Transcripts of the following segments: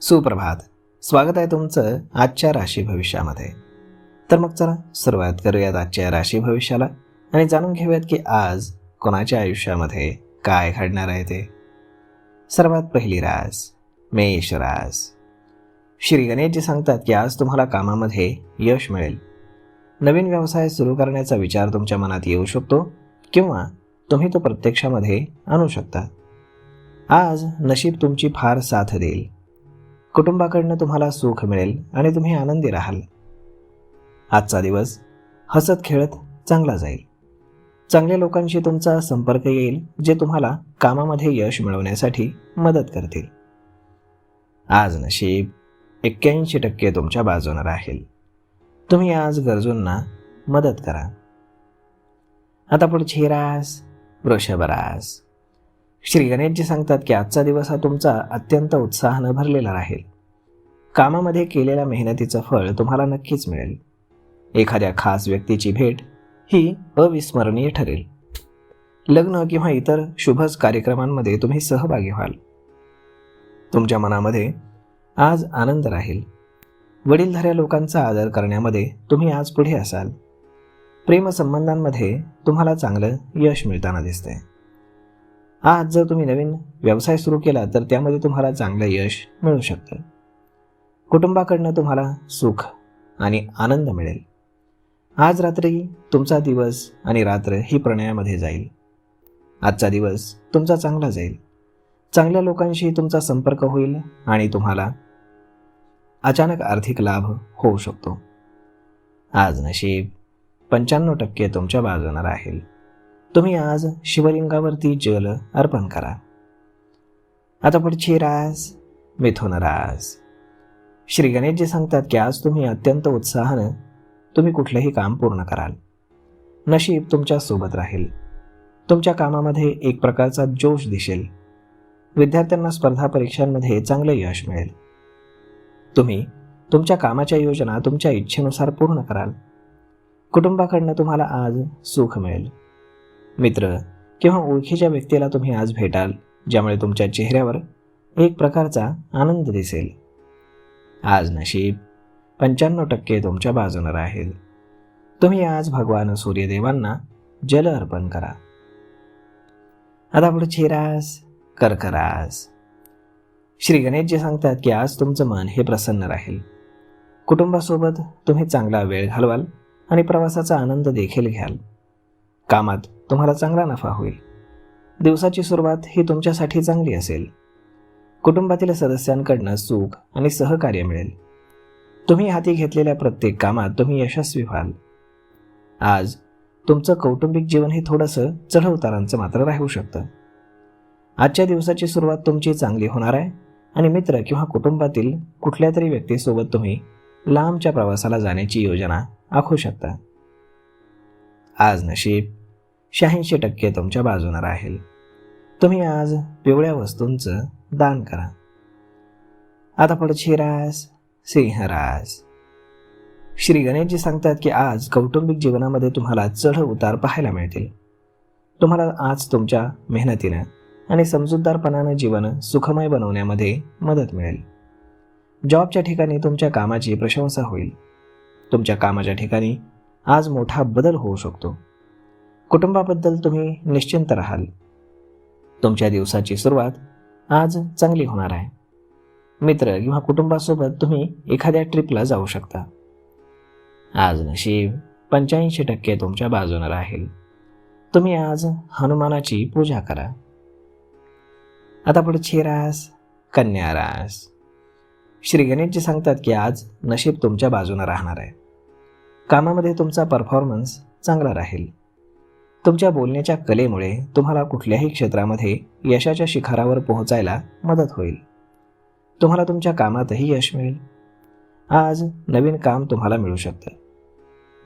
सुप्रभात. स्वागत आहे तुमचं आजच्या राशी भविष्यामध्ये. तर मग चला सुरुवात करूयात आजच्या राशी भविष्याला आणि जाणून घेऊयात की आज कोणाच्या आयुष्यामध्ये काय घडणार आहे ते. सर्वात पहिली रास मेष रास. श्री गणेशजी सांगतात की आज तुम्हाला कामामध्ये यश मिळेल. नवीन व्यवसाय सुरू करण्याचा विचार तुमच्या मनात येऊ शकतो किंवा तुम्ही तो प्रत्यक्षामध्ये आणू शकता. आज नशीब तुमची फार साथ देईल. कुटुंबाकडनं तुम्हाला सुख मिळेल आणि तुम्ही आनंदी राहाल. आजचा दिवस हसत खेळत चांगला जाईल. चांगल्या लोकांशी तुमचा संपर्क येईल जे तुम्हाला कामामध्ये यश मिळवण्यासाठी मदत करतील. आज नशीब 81% तुमच्या बाजूने राहील. तुम्ही आज गरजूंना मदत करा. आता पुढची रास वृषभ रास. श्री गणेशजी सांगतात की आजचा दिवस हा तुमचा अत्यंत उत्साहानं भरलेला राहील. कामामध्ये केलेल्या मेहनतीचं फळ तुम्हाला नक्कीच मिळेल. एखाद्या खास व्यक्तीची भेट ही अविस्मरणीय ठरेल. लग्न किंवा इतर शुभ कार्यक्रमांमध्ये तुम्ही सहभागी व्हाल. तुमच्या मनामध्ये आज आनंद राहील. वडीलधाऱ्या लोकांचा आदर करण्यामध्ये तुम्ही आज पुढे असाल. प्रेमसंबंधांमध्ये तुम्हाला चांगलं यश मिळताना दिसतंय. आज जर तुम्ही नवीन व्यवसाय सुरू केला तर त्यामध्ये तुम्हाला चांगलं यश मिळू शकतं. कुटुंबाकडनं तुम्हाला सुख आणि आनंद मिळेल. आज रात्री तुमचा दिवस आणि रात्र ही प्रणयामध्ये जाईल. आजचा दिवस तुमचा चांगला जाईल. चांगल्या लोकांशी तुमचा संपर्क होईल आणि तुम्हाला अचानक आर्थिक लाभ होऊ शकतो. आज नशीब 95% तुमच्या बाजूने राहील. तुम्ही आज शिवलिंगावरती जल अर्पण करा. आता पुढची रास मिथुन रास. श्री गणेशजी सांगतात की आज तुम्ही अत्यंत उत्साहानं तुम्ही कुठलंही काम पूर्ण कराल. नशीब तुमच्या सोबत राहील. तुमच्या कामामध्ये एक प्रकारचा जोश दिसेल. विद्यार्थ्यांना स्पर्धा परीक्षांमध्ये चांगलं यश मिळेल. तुम्ही तुमच्या कामाच्या योजना तुमच्या इच्छेनुसार पूर्ण कराल. कुटुंबाकडनं तुम्हाला आज सुख मिळेल. मित्र किंवा ओळखीच्या व्यक्तीला तुम्ही आज भेटाल ज्यामुळे तुमच्या चेहऱ्यावर एक प्रकारचा आनंद दिसेल. आज नशीब 95% तुमच्या बाजूने राहील. तुम्ही आज भगवान सूर्यदेवांना जल अर्पण करा. आता पुढची रास कर्क रास. श्री गणेशजी सांगतात की आज तुमचं मन हे प्रसन्न राहील. कुटुंबासोबत तुम्ही चांगला वेळ घालवाल आणि प्रवासाचा आनंद देखील घ्याल. कामात तुम्हाला चांगला नफा होईल. दिवसाची सुरुवात ही तुमच्यासाठी चांगली असेल. कुटुंबातील सदस्यांकडनं सुख आणि सहकार्य मिळेल. तुम्ही हाती घेतलेल्या प्रत्येक कामात तुम्ही यशस्वी व्हाल. आज तुमचं कौटुंबिक जीवन हे थोडंसं चढउतारांचं मात्र राहू शकतं. आजच्या दिवसाची सुरुवात तुमची चांगली होणार आहे आणि मित्र किंवा कुटुंबातील कुठल्या तरी व्यक्तीसोबत तुम्ही लांबच्या प्रवासाला जाण्याची योजना आखू शकता. आज नशीब 86% तुमच्या बाजूने राहील. तुम्ही आज पिवळ्या वस्तूंचं दान करा. आता पुढची रास सिंह रास. श्री गणेशजी सांगतात की आज कौटुंबिक जीवनामध्ये तुम्हाला चढ उतार पाहायला मिळतील. तुम्हाला आज तुमच्या मेहनतीनं आणि समजूतदारपणानं जीवन सुखमय बनवण्यामध्ये मदत मिळेल. जॉबच्या ठिकाणी तुमच्या कामाची प्रशंसा होईल. तुमच्या कामाच्या ठिकाणी आज मोठा बदल होऊ शकतो. कुटुंबाबद्दल तुम्ही निश्चिंत राहाल. तुमच्या दिवसाची सुरुवात आज चांगली होणार आहे. मित्र किंवा कुटुंबासोबत तुम्ही एखाद्या ट्रिपला जाऊ शकता. आज नशीब 85% तुमच्या बाजूने राहील. तुम्ही आज हनुमानाची पूजा करा. आता पुढची रास कन्या रास. श्री गणेशजी सांगतात की आज नशीब तुमच्या बाजूने राहणार आहे. कामामध्ये तुमचा परफॉर्मन्स चांगला राहील. तुमच्या बोलण्याच्या कलेमुळे तुम्हाला कुठल्याही क्षेत्रामध्ये यशाच्या शिखरावर पोहोचायला मदत होईल. तुम्हाला तुमच्या कामातही यश मिळेल. आज नवीन काम तुम्हाला मिळू शकतं.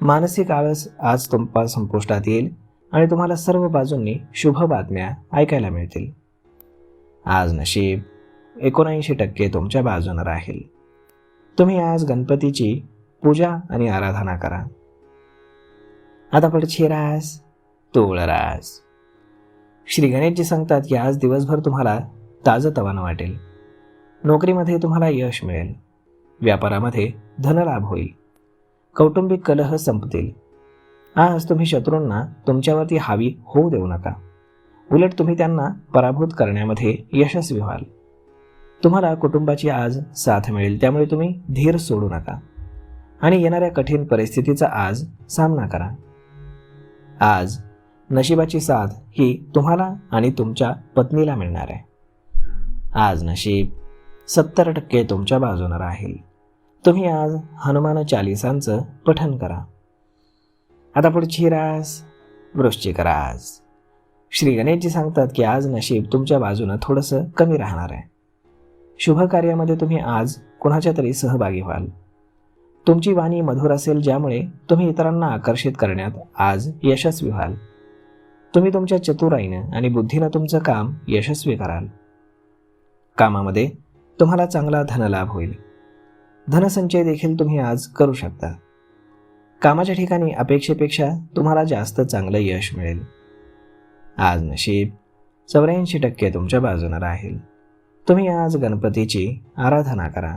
मानसिक आळस आज तुमच्या संपुष्टात येईल आणि तुम्हाला सर्व बाजूंनी शुभ बातम्या ऐकायला मिळतील. आज नशीब 79% तुमच्या बाजूने राहील. तुम्ही आज गणपतीची पूजा आणि आराधना करा. आता पुढची रास तुळ रास. श्री गणेशजी सांगतात की आज दिवसभर तुम्हाला ताजंतवानं वाटेल. नोकरीमध्ये तुम्हाला यश मिळेल. व्यापारामध्ये धनलाभ होईल. कौटुंबिक कलह संपतील. आज तुम्ही शत्रूंना तुमच्यावरती हावी होऊ देऊ नका. उलट तुम्ही त्यांना पराभूत करण्यामध्ये यशस्वी व्हाल. तुम्हाला कुटुंबाची आज साथ मिळेल, त्यामुळे तुम्ही धीर सोडू नका आणि येणाऱ्या कठीण परिस्थितीचा आज सामना करा. आज नशिबाची साथ ही तुम्हाला आणि तुमच्या पत्नीला मिळणार आहे. आज नशीब 70% तुमच्या बाजूने राहील. तुम्ही आज हनुमान चालिसांचं पठण करा. आता पुढची रास वृश्चिक रास. श्री गणेशजी सांगतात की आज नशीब तुमच्या बाजूनं थोडंसं कमी राहणार आहे. शुभ कार्यामध्ये तुम्ही आज कुणाच्या तरी सहभागी व्हाल. तुमची वाणी मधुर असेल, ज्यामुळे तुम्ही इतरांना आकर्षित करण्यात आज यशस्वी व्हाल. तुम्ही तुमच्या चतुराईनं आणि बुद्धीनं तुमचं काम यशस्वी कराल. कामामध्ये तुम्हाला चांगला धनलाभ होईल. धनसंचय देखील तुम्ही आज करू शकता. कामाच्या ठिकाणी अपेक्षेपेक्षा तुम्हाला जास्त चांगलं यश मिळेल. आज नशीब 84% तुमच्या बाजूने राहील. तुम्ही आज गणपतीची आराधना करा.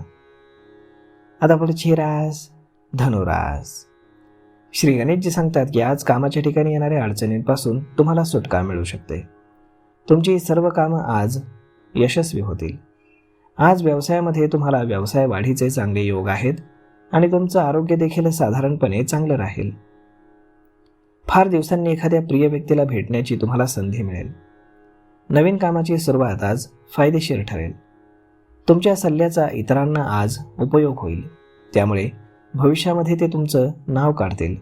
आता पुढची रास धनुरास. श्री गणेशजी सांगतात की आज कामाच्या ठिकाणी येणाऱ्या अडचणींपासून तुम्हाला सुटका मिळू शकते. तुमची सर्व कामं आज यशस्वी होतील. आज व्यवसायामध्ये तुम्हाला व्यवसाय वाढीचे चांगले योग आहेत आणि तुमचं आरोग्य देखील साधारणपणे चांगलं राहील. फार दिवसांनी एखाद्या प्रिय व्यक्तीला भेटण्याची तुम्हाला संधी मिळेल. नवीन कामाची सुरुवात आज फायदेशीर ठरेल. तुमच्या सल्ल्याचा इतरांना आज उपयोग होईल, त्यामुळे भविष्यामध्ये ते तुमचं नाव काढतील.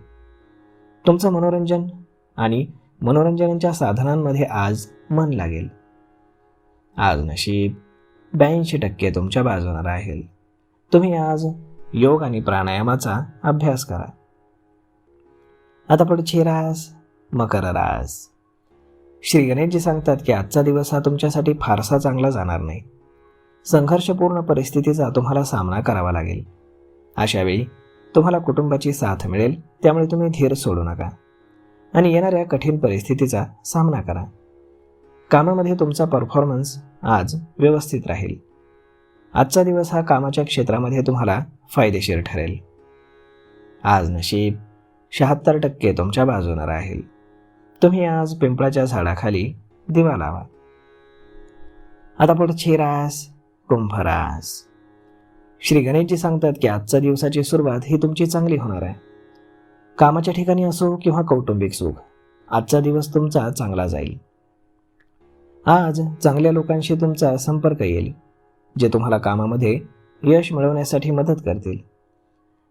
तुमचं मनोरंजन आणि मनोरंजनाच्या साधनांमध्ये आज मन लागेल. आज नशीब 82% तुमच्या बाजूने राहील. तुम्ही आज योग आणि प्राणायामाचा अभ्यास करा. आता पुढची रास मकर रास. श्री गणेशजी सांगतात की आजचा दिवस हा तुमच्यासाठी फारसा चांगला जाणार नाही. संघर्षपूर्ण परिस्थितीचा तुम्हाला सामना करावा लागेल. अशावेळी तुम्हाला कुटुंबाची साथ मिळेल, त्यामुळे तुम्ही धीर सोडू नका आणि येणाऱ्या कठीण परिस्थितीचा सामना करा. कामामध्ये तुमचा परफॉर्मन्स आज व्यवस्थित राहील. आजचा दिवस हा कामाच्या क्षेत्रामध्ये तुम्हाला फायदेशीर ठरेल. आज नशीब 76% तुमच्या बाजूने राहील. तुम्ही आज पिंपळाच्या झाडाखाली दिवा लावा. आता पुढची रास कुंभ रास. श्री गणेशजी सांगतात की आजच्या दिवसाची सुरुवात ही तुमची चांगली होणार आहे. कामाच्या ठिकाणी असो किंवा कौटुंबिक सुख, आजचा दिवस तुमचा चांगला जाईल. आज चांगल्या लोकांशी तुमचा संपर्क येईल, जे तुम्हाला कामामध्ये यश मिळवण्यासाठी मदत करतील.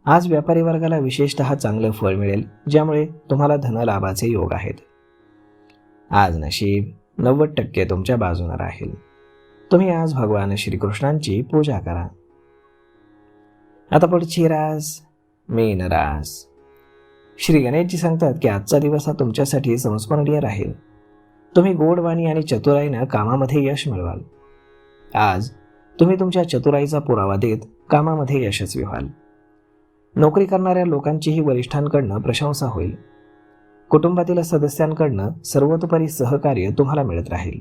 आज व्यापारी वर्गाला विशेषतः चांगलं फळ मिळेल, ज्यामुळे तुम्हाला धनलाभाचे योग आहेत. आज नशीब 90% तुमच्या बाजूने राहील. तुम्ही आज भगवान श्रीकृष्णांची पूजा करा. आता पुढची रास मीन रास. श्री गणेशजी सांगतात की आजचा दिवस हा तुमच्यासाठी संस्मरणीय राहील. तुम्ही गोडवाणी आणि चतुराईनं कामामध्ये यश मिळवाल. आज तुम्ही तुमच्या चतुराईचा पुरावा देत कामामध्ये यशस्वी व्हाल. नोकरी करणाऱ्या लोकांचीही वरिष्ठांकडनं प्रशंसा होईल. कुटुंबातील सदस्यांकडनं सर्वतोपरी सहकार्य तुम्हाला मिळत राहील.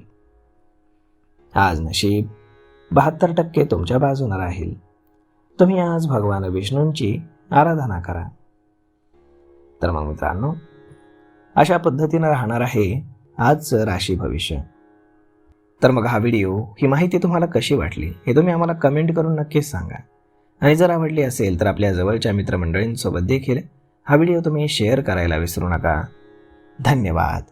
आज नशीब 72% तुमच्या बाजूने राहील. तुम्ही आज भगवान विष्णूंची आराधना करा. तर मग मित्रांनो, अशा पद्धतीनं राहणार आहे आजचं राशी भविष्य. तर मग हा व्हिडिओ, ही माहिती तुम्हाला कशी वाटली हे तुम्ही आम्हाला कमेंट करून नक्कीच सांगा. आणि जर आवडली असेल तर आपल्या जवळच्या मित्रमंडळींसोबत देखील हा व्हिडिओ तुम्ही शेअर करायला विसरू नका. धन्यवाद.